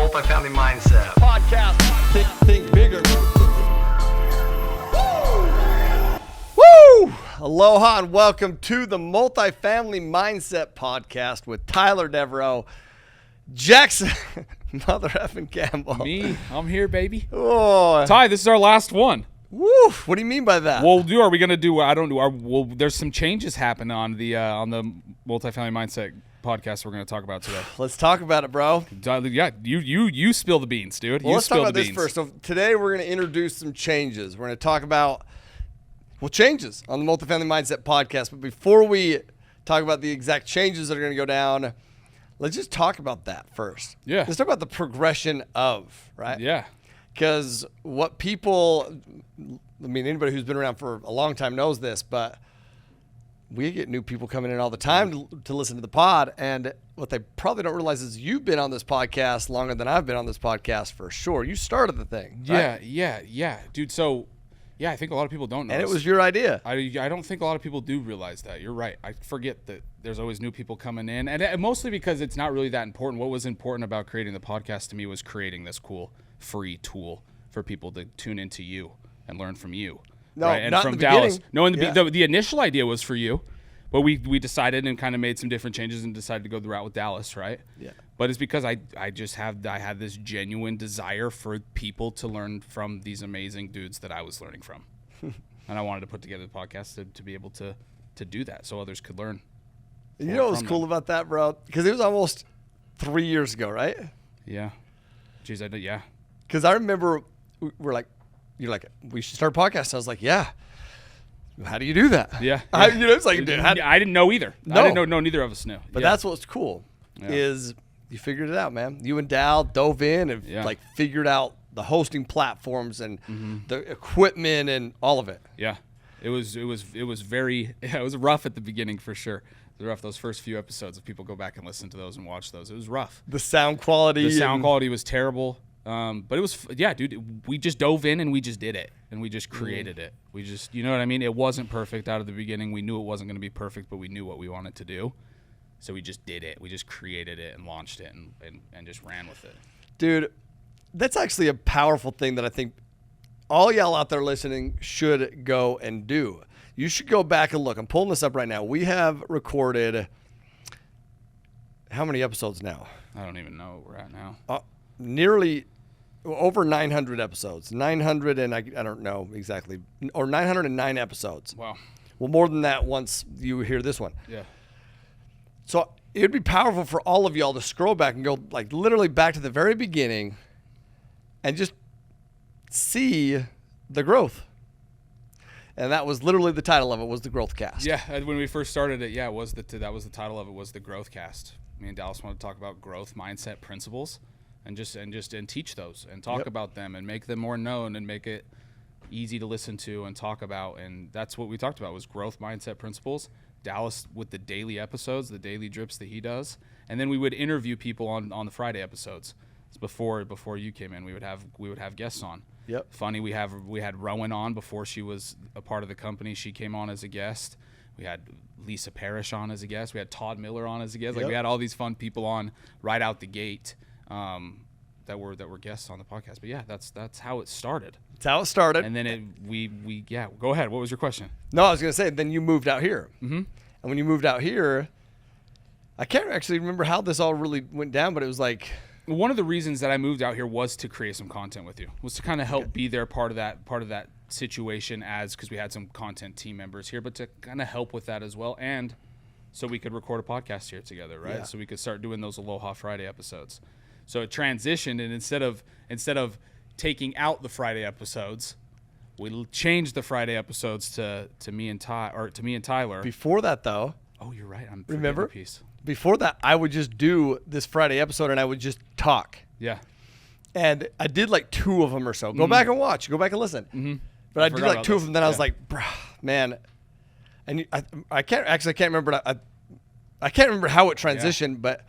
Multifamily Mindset Podcast. Think bigger. Woo! Aloha and welcome to the Multifamily Mindset Podcast with Tyler Devereaux, Jackson Mother effing Campbell. Me, I'm here, baby. Oh, Ty, this is our last one. woo! What do you mean by that? Well, are we gonna do? I don't know. Well, there's some changes happen on the Multifamily Mindset Podcast we're gonna talk about today. Let's talk about it, bro. Yeah, you spill the beans, dude. Well, You let's talk spill about the this beans. first. So today we're going to introduce some changes. We're going to talk about, changes on the Multifamily Mindset Podcast. But before we talk about the exact changes that are going to go down, let's just talk about that first. Yeah. Let's talk about the progression of, right? Yeah. Because what people, anybody who's been around for a long time knows this, but we get new people coming in all the time to listen to the pod. And what they probably don't realize is you've been on this podcast longer than I've been on this podcast for sure. You started the thing. Right? Yeah, dude. So, yeah, I think a lot of people don't know. And it this. was your idea. I don't think a lot of people do realize that. You're right. I forget that there's always new people coming in, and mostly because it's not really that important. What was important about creating the podcast to me was creating this cool free tool for people to tune into you and learn from you. No, right? And not from in the Dallas. beginning. No, the initial idea was for you, but we decided and kind of made some different changes and decided to go the route with Dallas, right? Yeah. But it's because I had this genuine desire for people to learn from these amazing dudes that I was learning from. And I wanted to put together the podcast to be able to do that so others could learn. You know what was cool about that, bro? Because it was almost 3 years ago, right? Yeah. Jeez, I did, yeah. Because I remember you're like, we should start a podcast. I was like, yeah. How do you do that? Yeah. It's like, dude, I didn't know either. No. I didn't know. Neither of us knew. But Yeah. that's what's cool Yeah. is you figured it out, man. You and Dal dove in and like figured out the hosting platforms and the equipment and all of it. Yeah. It was very it was rough at the beginning for sure. It was rough those first few episodes. If people go back and listen to those and watch those, it was rough. The sound quality. The sound quality was terrible. But it was, dude, we just dove in and we just did it and we just created it. We just, you know what I mean? It wasn't perfect out of the beginning. We knew it wasn't going to be perfect, but we knew what we wanted to do. So we just did it. We just created it and launched it and just ran with it. Dude, that's actually a powerful thing that I think all y'all out there listening should go and do. You should go back and look. I'm pulling this up right now. We have recorded how many episodes now? I don't even know where we're at now. Nearly over 900 episodes. 900 and I don't know exactly. Or 909 episodes. Wow. Well, more than that once you hear this one. Yeah. So it'd be powerful for all of y'all to scroll back and go like literally back to the very beginning and just see the growth. And that was literally the title of it, was the Growth Cast. Yeah, when we first started it, that was the title of it, was the Growth Cast. Me and Dallas wanted to talk about growth mindset principles and teach those and talk about them and make them more known and make it easy to listen to and talk about. And that's what we talked about was growth mindset principles. Dallas with the daily episodes, the daily drips that he does, and then we would interview people on the Friday episodes. Before you came in, we would have guests on. Yep. Funny, we had Rowan on before she was a part of the company. She came on as a guest. We had Lisa Parrish on as a guest. We had Todd Miller on as a guest. Like we had all these fun people on right out the gate that were guests on the podcast. But yeah, that's how it started. That's how it started. And then we go ahead. What was your question? No, I was going to say, then you moved out here. Mm-hmm. And when you moved out here, I can't actually remember how this all really went down, but it was like... One of the reasons that I moved out here was to create some content with you, was to kind of help be there part of that situation because we had some content team members here, but to kind of help with that as well. And so we could record a podcast here together, right? Yeah. So we could start doing those Aloha Friday episodes. So it transitioned, and instead of taking out the Friday episodes, we changed the Friday episodes to me and Tyler. Before that, though... Oh, you're right. I'm remember? forgetting a piece. Before that, I would just do this Friday episode and I would just talk. Yeah. And I did like 2 of them or so. Go back and watch. Go back and listen. Mm-hmm. But I did like 2 of them. Then I was like, bruh, man. And I can't remember. I can't remember how it transitioned, but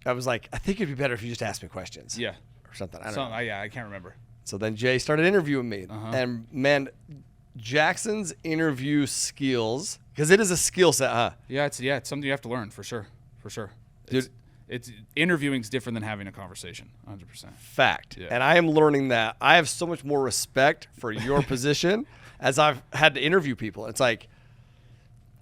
I was like, I think it'd be better if you just asked me questions. Yeah. Or something. I don't know. I can't remember. So then Jay started interviewing me. And man, Jackson's interview skills, because it is a skill set, huh? Yeah, it's something you have to learn for sure. Dude, It's interviewing's different than having a conversation. 100%. Fact. Yeah. And I am learning that. I have so much more respect for your position as I've had to interview people. It's like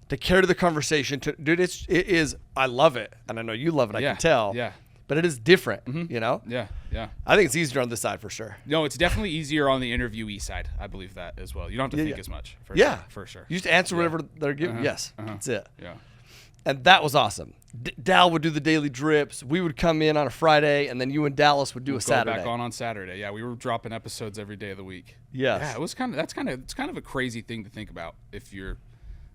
to carry the conversation. Dude, it is. I love it, and I know you love it. I can tell. Yeah. But it is different. You know. Yeah. Yeah. I think it's easier on this side for sure. No, it's definitely easier on the interviewee side. I believe that as well. You don't have to think as much. For sure. You just answer whatever they're giving. Yes. That's it. Yeah. And that was awesome. Dal would do the daily drips. We would come in on a Friday, and then you and Dallas would do a Saturday. Go back on Saturday. Yeah, we were dropping episodes every day of the week. Yes. Yeah, it's kind of a crazy thing to think about if you're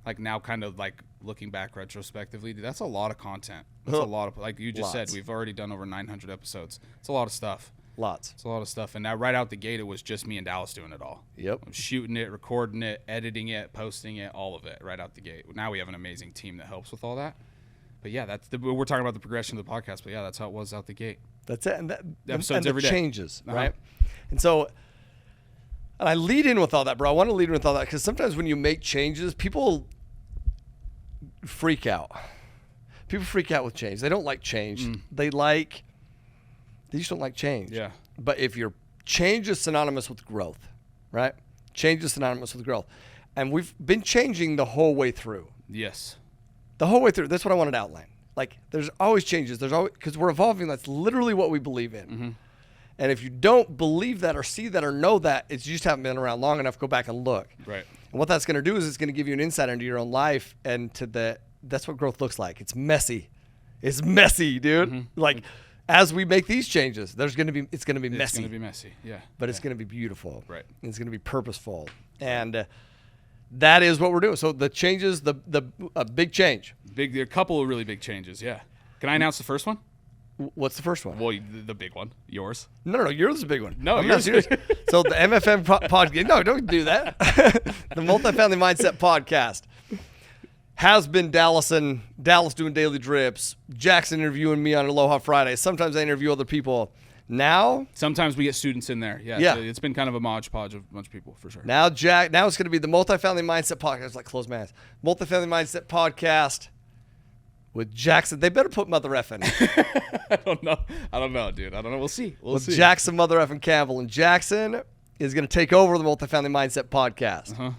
like now kind of like looking back retrospectively. Dude, that's a lot of content. That's a lot of, like you just said, we've already done over 900 episodes. It's a lot of stuff. It's a lot of stuff. And now right out the gate, it was just me and Dallas doing it all. Yep. I'm shooting it, recording it, editing it, posting it, all of it right out the gate. Now we have an amazing team that helps with all that. But yeah, we're talking about the progression of the podcast. But yeah, that's how it was out the gate. That's it. And the episodes every day changes, right? And so, and I lead in with all that, bro. I want to lead in with all that because sometimes when you make changes, people freak out. People freak out with change. They don't like change. They just don't like change. Yeah. But if your change is synonymous with growth, right? Change is synonymous with growth. And we've been changing the whole way through. Yes. The whole way through. That's what I wanted to outline. Like, there's always changes. There's always, because we're evolving. That's literally what we believe in. And if you don't believe that or see that or know that, it's you just haven't been around long enough. Go back and look. Right. And what that's going to do is it's going to give you an insight into your own life and that's what growth looks like. It's messy. It's messy, dude. Like, as we make these changes, it's going to be messy. It's going to be messy. Yeah. But it's going to be beautiful. Right. It's going to be purposeful. And that is what we're doing. So the changes, the big change. A couple of really big changes, yeah. Can I announce the first one? What's the first one? Well, the big one. Yours. No, yours is a big one. No, I'm not serious. So the MFM podcast, no, don't do that. The Multifamily Mindset Podcast has been Dallas doing daily drips, Jackson interviewing me on Aloha Friday. Sometimes I interview other people. Now, sometimes we get students in there. Yeah. It's been kind of a modge podge of a bunch of people for sure. Now it's going to be the Multifamily Mindset Podcast. Like, close my eyes. Multifamily Mindset Podcast with Jackson. They better put Mother Effin. I don't know, dude. I don't know. We'll see. We'll see. Jackson Mother Effin Campbell. And Jackson is going to take over the Multifamily Mindset Podcast.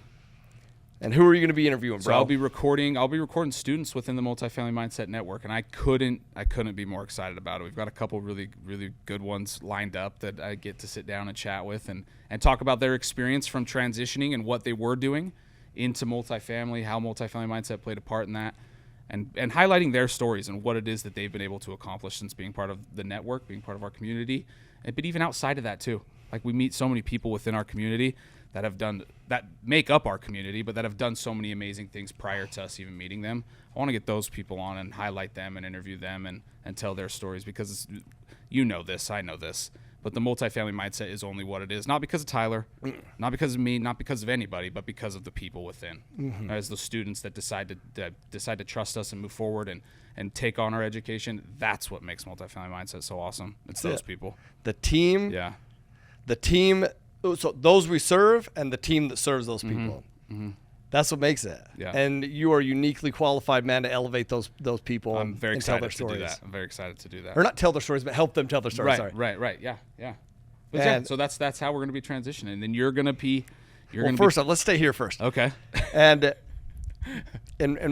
And who are you going to be interviewing, bro? So I'll be recording students within the Multifamily Mindset Network, and I couldn't be more excited about it. We've got a couple really, really good ones lined up that I get to sit down and chat with and talk about their experience from transitioning and what they were doing into multifamily, how Multifamily Mindset played a part in that, and highlighting their stories and what it is that they've been able to accomplish since being part of the network, being part of our community, but even outside of that too. Like, we meet so many people within our community that make up our community, but that have done so many amazing things prior to us even meeting them. I want to get those people on and highlight them and interview them and tell their stories because you know this, I know this, but the Multifamily Mindset is only what it is. Not because of Tyler, not because of me, not because of anybody, but because of the people within. As the students that decide to trust us and move forward and take on our education, that's what makes Multifamily Mindset so awesome. It's those people. The team. Yeah. The team. So those we serve and the team that serves those people. That's what makes it. Yeah. And you are uniquely qualified, man, to elevate those people. I'm very and tell excited their to stories. do that. I'm very excited to do that. Or not tell their stories, but help them tell their stories. Right. Yeah. But yeah, so that's how we're going to be transitioning. And then you're going to be. First, let's stay here first. Okay. And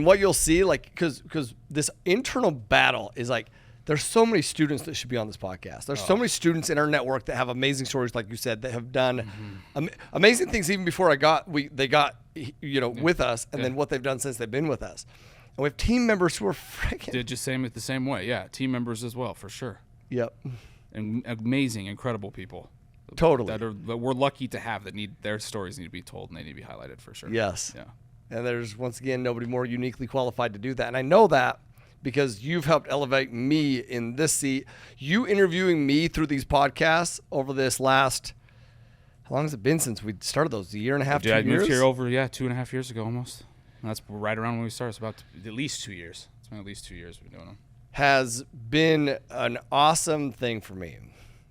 what you'll see, like, because this internal battle is like, there's so many students that should be on this podcast. There's so many students in our network that have amazing stories, like you said, that have done amazing things even before they got with us, and then what they've done since they've been with us. And we have team members who are freaking did just the same way. Yeah, team members as well, for sure. Yep. And amazing, incredible people. Totally. That we're lucky to have, that their stories need to be told and they need to be highlighted for sure. Yes. Yeah. And there's, once again, nobody more uniquely qualified to do that. And I know that because you've helped elevate me in this seat. You interviewing me through these podcasts over this last, how long has it been since we started those? A year and a half, 2 years? I moved here over, 2.5 years ago almost. And that's right around when we started. It's about at least 2 years. It's been at least 2 years we've been doing them. Has been an awesome thing for me.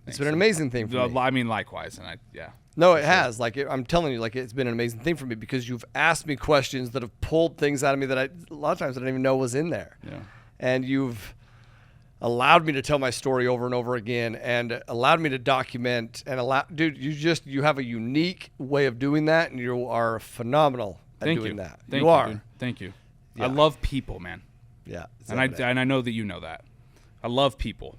It's been an amazing thing for me. I mean, likewise. And No, it has. Like, I'm telling you, like, it's been an amazing thing for me because you've asked me questions that have pulled things out of me that a lot of times I didn't even know was in there. Yeah. And you've allowed me to tell my story over and over again, and allowed me to document, and dude, you have a unique way of doing that, and you are phenomenal at doing that. Thank you are. Dude. Thank you. Yeah. I love people, man. Yeah. And I know that you know that. I love people.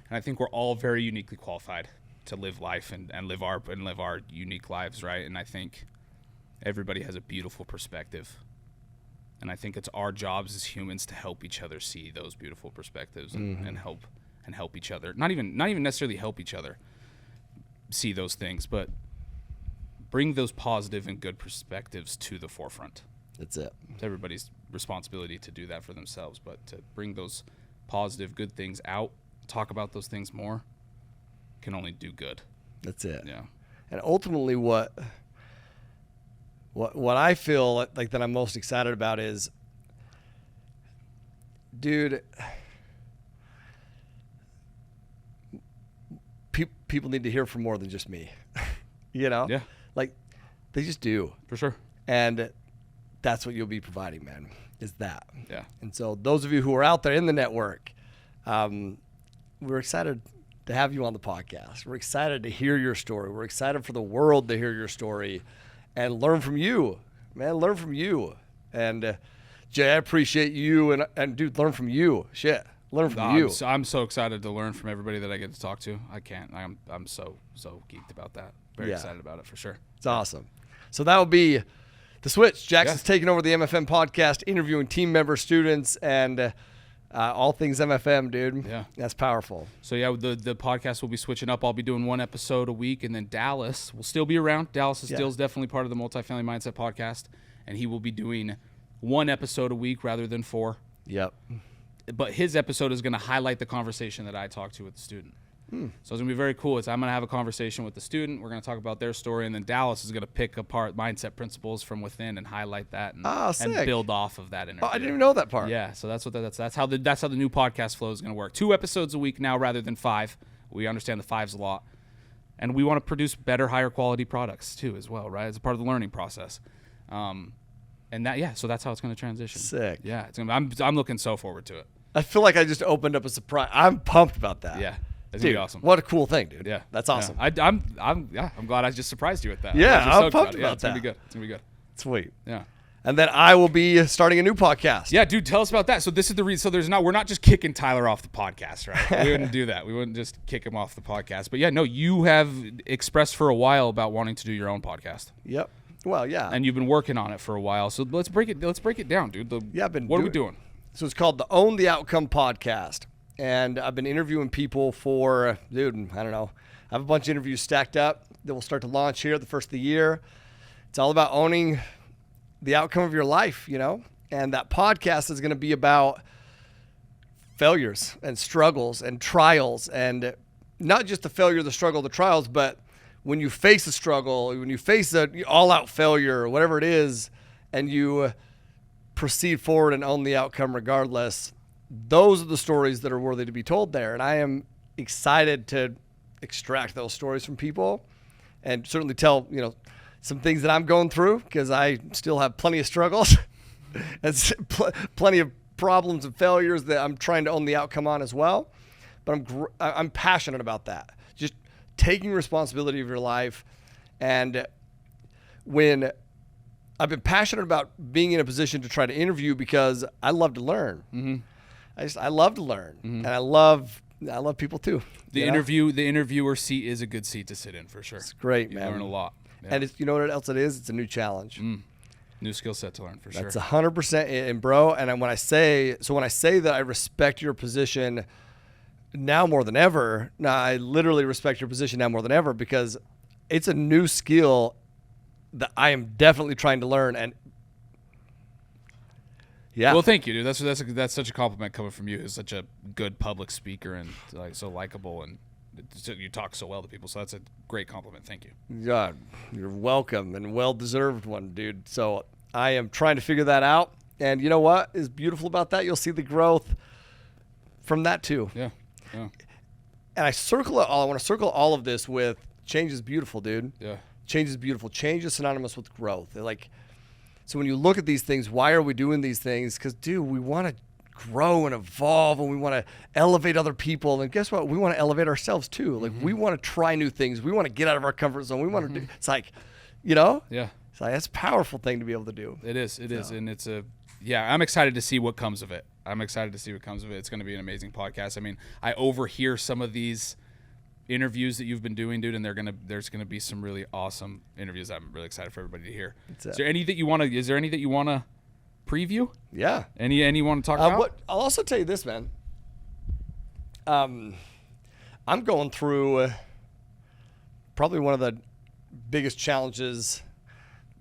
And I think we're all very uniquely qualified to live life and live our unique lives, right? And I think everybody has a beautiful perspective. And I think it's our jobs as humans to help each other see those beautiful perspectives and help each other. Not even necessarily help each other see those things, but bring those positive and good perspectives to the forefront. That's it. It's everybody's responsibility to do that for themselves, but to bring those positive, good things out, talk about those things more, can only do good. That's it. Yeah. And ultimately what I feel like that I'm most excited about is, dude, people need to hear from more than just me. You know? Yeah. Like, they just do. For sure. And that's what you'll be providing, man, is that. Yeah. And so those of you who are out there in the network, we're excited to have you on the podcast. We're excited to hear your story. We're excited for the world to hear your story and learn from you, man, learn from you. And Jay, I appreciate you. And dude, learn from you. Shit. Learn from you. I'm so excited to learn from everybody that I get to talk to. I can't. I'm so geeked about that. Very excited about it for sure. It's awesome. So that will be the switch. Jackson's taking over the MFM podcast, interviewing team members, students, and all things MFM, dude. Yeah. That's powerful. So yeah, the podcast will be switching up. I'll be doing one episode a week, and then Dallas will still be around. Dallas is still definitely part of the Multifamily Mindset Podcast, and he will be doing one episode a week rather than 4. Yep. But his episode is going to highlight the conversation that I talked to with the student. So it's going to be very cool. I'm going to have a conversation with the student. We're going to talk about their story, and then Dallas is going to pick apart mindset principles from within and highlight that and build off of that interview. Oh, I didn't even know that part. Yeah, so that's how the new podcast flow is going to work. 2 episodes a week now rather than 5. We understand the 5's a lot, and we want to produce better, higher quality products too as well, right? As a part of the learning process. And so that's how it's going to transition. Sick. Yeah, I'm looking so forward to it. I feel like I just opened up a surprise. I'm pumped about that. Yeah. It's dude, gonna be awesome. What a cool thing, dude. Yeah. That's awesome. Yeah. I'm glad I just surprised you with that. Yeah, I'm pumped about it's gonna be good. It's gonna be good. Sweet. Yeah. And then I will be starting a new podcast. Yeah, dude, tell us about that. So this is the reason. So we're not just kicking Tyler off the podcast, right? We wouldn't do that. We wouldn't just kick him off the podcast. But yeah, no, you have expressed for a while about wanting to do your own podcast. Yep. Well, yeah. And you've been working on it for a while. So let's break it down, dude. What are we doing? So it's called the Own the Outcome Podcast. And I've been interviewing people for, dude, I don't know. I have a bunch of interviews stacked up that will start to launch here the first of the year. It's all about owning the outcome of your life, you know? And that podcast is going to be about failures and struggles and trials, and not just the failure, the struggle, the trials, but when you face a struggle, when you face an all-out failure or whatever it is, and you proceed forward and own the outcome regardless, those are the stories that are worthy to be told there. And I am excited to extract those stories from people and certainly tell, some things that I'm going through, because I still have plenty of struggles and plenty of problems and failures that I'm trying to own the outcome on as well. But I'm passionate about that. Just taking responsibility of your life. And when I've been passionate about being in a position to try to interview, because I love to learn. Mm-hmm. I love to learn, and I love people too. The interviewer seat is a good seat to sit in for sure. It's great, man. You learn a lot. Yeah. And you know what else it is? It's a new challenge. New skill set to learn for sure. That's 100% in, bro. And when I say that I respect your position now more than ever, I literally respect your position now more than ever, because it's a new skill that I am definitely trying to learn. And yeah. Well, thank you, dude. That's such a compliment coming from you, who's such a good public speaker and so likable, and you talk so well to people. So that's a great compliment. Thank you. God, you're welcome, and well-deserved one, dude. So I am trying to figure that out. And you know what is beautiful about that? You'll see the growth from that too. Yeah. And I want to circle all of this with change is beautiful, dude. Yeah. Change is beautiful. Change is synonymous with growth. So when you look at these things, why are we doing these things? Because, dude, we want to grow and evolve, and we want to elevate other people. And guess what? We want to elevate ourselves too. Like we want to try new things. We want to get out of our comfort zone. We want to do. It's like, yeah. It's like that's a powerful thing to be able to do. It is, and it's I'm excited to see what comes of it. It's going to be an amazing podcast. I mean, I overhear some of these interviews that you've been doing, dude, and there's gonna be some really awesome interviews. I'm really excited for everybody to hear. Is there any that you want to preview? Yeah. Any you want to talk about? I'll also tell you this, man. I'm going through probably one of the biggest challenges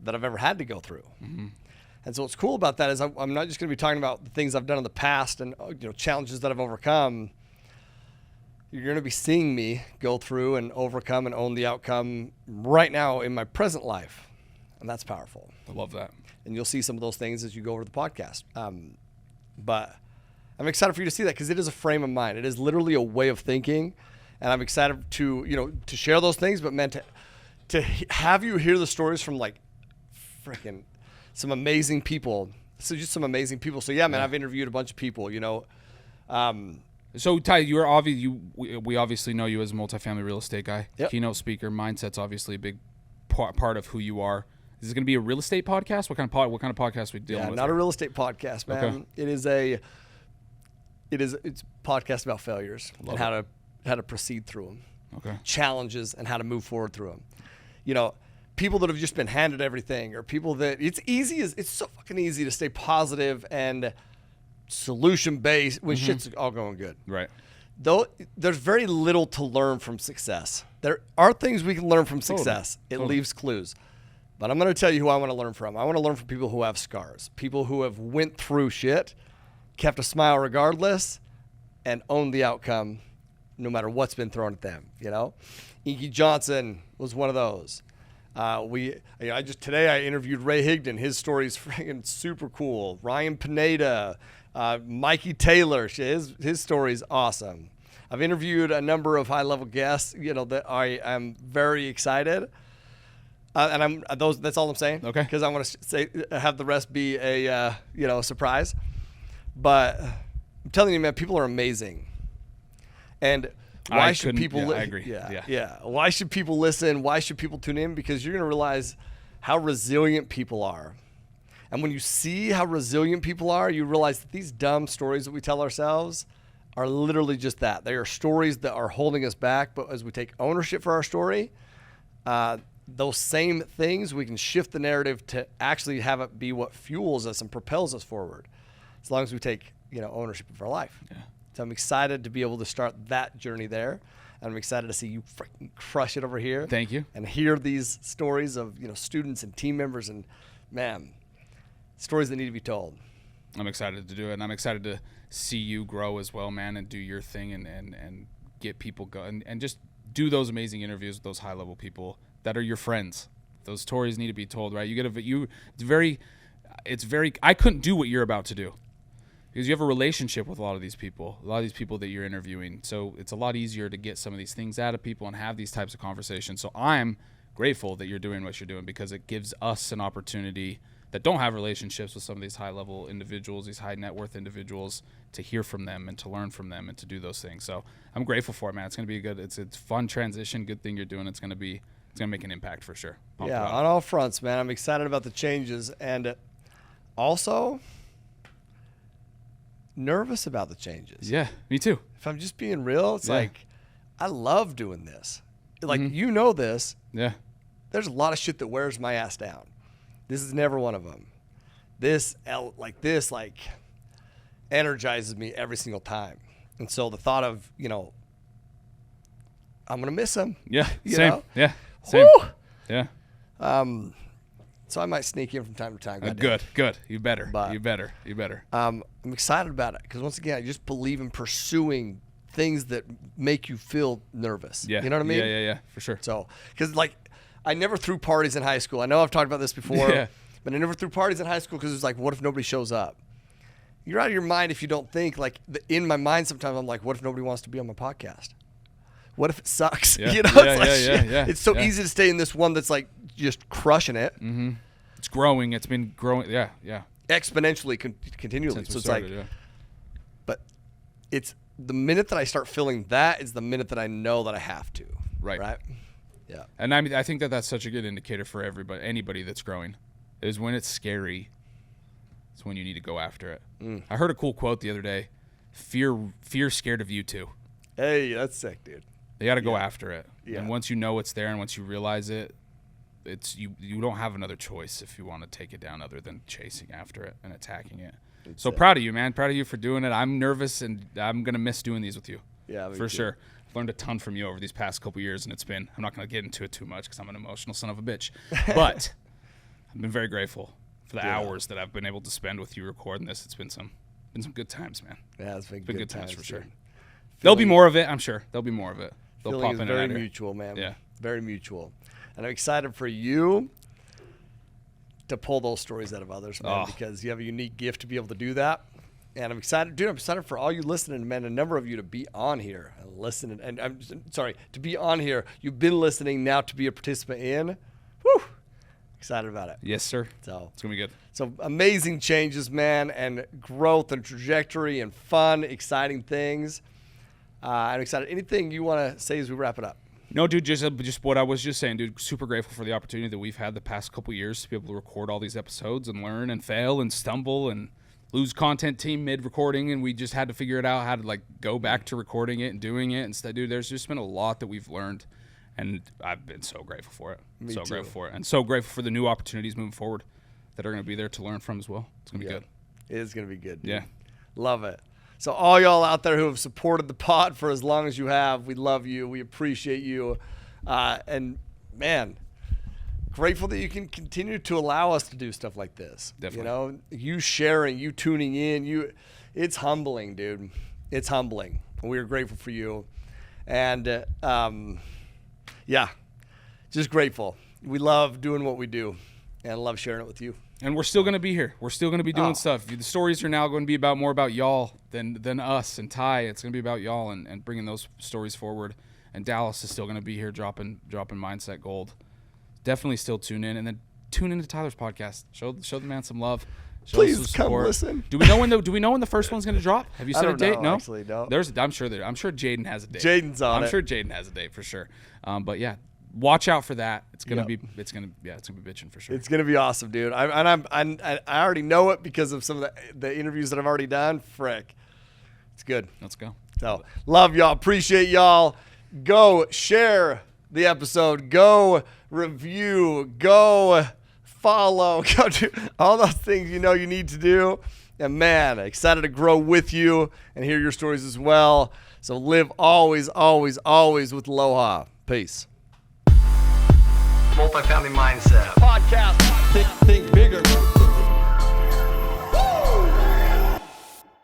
that I've ever had to go through. And so what's cool about that is I'm not just going to be talking about the things I've done in the past and challenges that I've overcome. You're going to be seeing me go through and overcome and own the outcome right now in my present life. And that's powerful. I love that. And you'll see some of those things as you go over the podcast. But I'm excited for you to see that because it is a frame of mind. It is literally a way of thinking. And I'm excited to share those things, but man, to have you hear the stories from like freaking some amazing people. So just some amazing people. So yeah, man, I've interviewed a bunch of people, So Ty, we obviously know you as a multifamily real estate guy, keynote speaker. Mindset's obviously a big part of who you are. Is this going to be a real estate podcast? What kind of podcast are we dealing with? Not a real estate podcast, man. Okay. It's a podcast about failures and how to proceed through them. Okay. Challenges and how to move forward through them. People that have just been handed everything, or people that it's so fucking easy to stay positive and solution based when shit's all going good. Right. Though there's very little to learn from success. There are things we can learn from success. It leaves clues. But I'm going to tell you who I want to learn from. I want to learn from people who have scars, people who have went through shit, kept a smile regardless, and owned the outcome no matter what's been thrown at them. Inky Johnson was one of those. Today I interviewed Ray Higdon. His story is freaking super cool. Ryan Pineda, Mikey Taylor, his story is awesome. I've interviewed a number of high-level guests, that I am very excited. And that's all I'm saying. Okay. Because I want to have the rest be a surprise. But I'm telling you, man, people are amazing. And why should people I agree. Yeah. Why should people listen? Why should people tune in? Because you're going to realize how resilient people are. And when you see how resilient people are, you realize that these dumb stories that we tell ourselves are literally just that. They are stories that are holding us back. But as we take ownership for our story, those same things, we can shift the narrative to actually have it be what fuels us and propels us forward. As long as we take, ownership of our life. Yeah. So I'm excited to be able to start that journey there. And I'm excited to see you freaking crush it over here. Thank you. And hear these stories of, students and team members and, man, stories that need to be told. I'm excited to do it. And I'm excited to see you grow as well, man, and do your thing and get people going and just do those amazing interviews with those high-level people that are your friends. Those stories need to be told, right? It's very I couldn't do what you're about to do. Because you have a relationship with a lot of these people that you're interviewing. So it's a lot easier to get some of these things out of people and have these types of conversations. So I'm grateful that you're doing what you're doing because it gives us an opportunity that don't have relationships with some of these high-level individuals, these high-net-worth individuals, to hear from them and to learn from them and to do those things. So I'm grateful for it, man. It's going to be good. It's fun transition, good thing you're doing. It's going to make an impact for sure. On all fronts, man. I'm excited about the changes and also nervous about the changes. Yeah, me too. If I'm just being real, it's like I love doing this. Like this. Yeah. There's a lot of shit that wears my ass down. This is never one of them. This energizes me every single time. And so the thought of, I'm going to miss them. Yeah. You same. know? Yeah. Same. Woo! Yeah. So I might sneak in from time to time. Good. You better. But, you better. I'm excited about it because once again, I just believe in pursuing things that make you feel nervous. Yeah. You know what I mean? Yeah, for sure. So, because I never threw parties in high school. I know I've talked about this before, but I never threw parties in high school because it was like, what if nobody shows up? You're out of your mind if you don't think, in my mind sometimes I'm like, what if nobody wants to be on my podcast? What if it sucks? Yeah. It's so easy to stay in this one that's like just crushing it. Mm-hmm. It's growing. It's been growing. Yeah. Exponentially continually. Since so it's started, like, it's the minute that I start feeling that is the minute that I know that I have to. Right. Yeah. And I think that that's such a good indicator for anybody that's growing, is when it's scary. It's when you need to go after it. I heard a cool quote the other day. Fear scared of you too. Hey, that's sick, dude. You got to go after it. Yeah. And once you know it's there and once you realize it, you don't have another choice if you want to take it down other than chasing after it and attacking it. So proud of you, man. Proud of you for doing it. I'm nervous and I'm going to miss doing these with you. Yeah, for sure. I've learned a ton from you over these past couple years, and I'm not going to get into it too much because I'm an emotional son of a bitch. But I've been very grateful for the hours that I've been able to spend with you recording this. It's been some good times, man. Yeah, it's been good times for sure. Dude. There'll be more of it, I'm sure. There'll be more of it. They'll pop in and very out here. mutual, man. Yeah. Very mutual. And I'm excited for you to pull those stories out of others, man, because you have a unique gift to be able to do that. And I'm excited, dude. I'm excited for all you listening, man. A number of you to be on here and listening. And I'm sorry, to be on here. You've been listening, now to be a participant in. Whew. Excited about it. Yes, sir. So it's going to be good. So amazing changes, man, and growth and trajectory and fun, exciting things. I'm excited. Anything you want to say as we wrap it up? No, dude, just what I was just saying, dude. Super grateful for the opportunity that we've had the past couple years to be able to record all these episodes and learn and fail and stumble and lose content team mid-recording, and we just had to figure it out how to go back to recording it and doing it instead. Dude, there's just been a lot that we've learned, and I've been so grateful for it. Grateful for it, and so grateful for the new opportunities moving forward that are going to be there to learn from as well. It's going to be good. It is going to be good, dude. Yeah. Love it. So all y'all out there who have supported the pod for as long as you have, we love you. We appreciate you. And, man, grateful that you can continue to allow us to do stuff like this. Definitely. You know, you sharing, you tuning in, it's humbling, dude. It's humbling. We are grateful for you. And, yeah, just grateful. We love doing what we do and love sharing it with you. And we're still going to be here. We're still going to be doing stuff. The stories are now going to be more about y'all than us and Ty. It's going to be about y'all and bringing those stories forward. And Dallas is still going to be here dropping mindset gold. Definitely still tune in, and then tune into Tyler's podcast. Show the man some love. Please come listen. Do we know when the first one's going to drop? Have you set a date? No, actually, no. I'm sure Jaden has a date. Jaden's on it. I'm sure Jaden has a date for sure. But yeah. Watch out for that. It's gonna be bitching for sure. It's gonna be awesome, dude. I already know it because of some of the interviews that I've already done. Frick, it's good. Let's go. So love y'all. Appreciate y'all. Go share the episode. Go review. Go follow. Go do all those things you know you need to do. And man, excited to grow with you and hear your stories as well. So live always, always, always with aloha. Peace. Multifamily Mindset Podcast.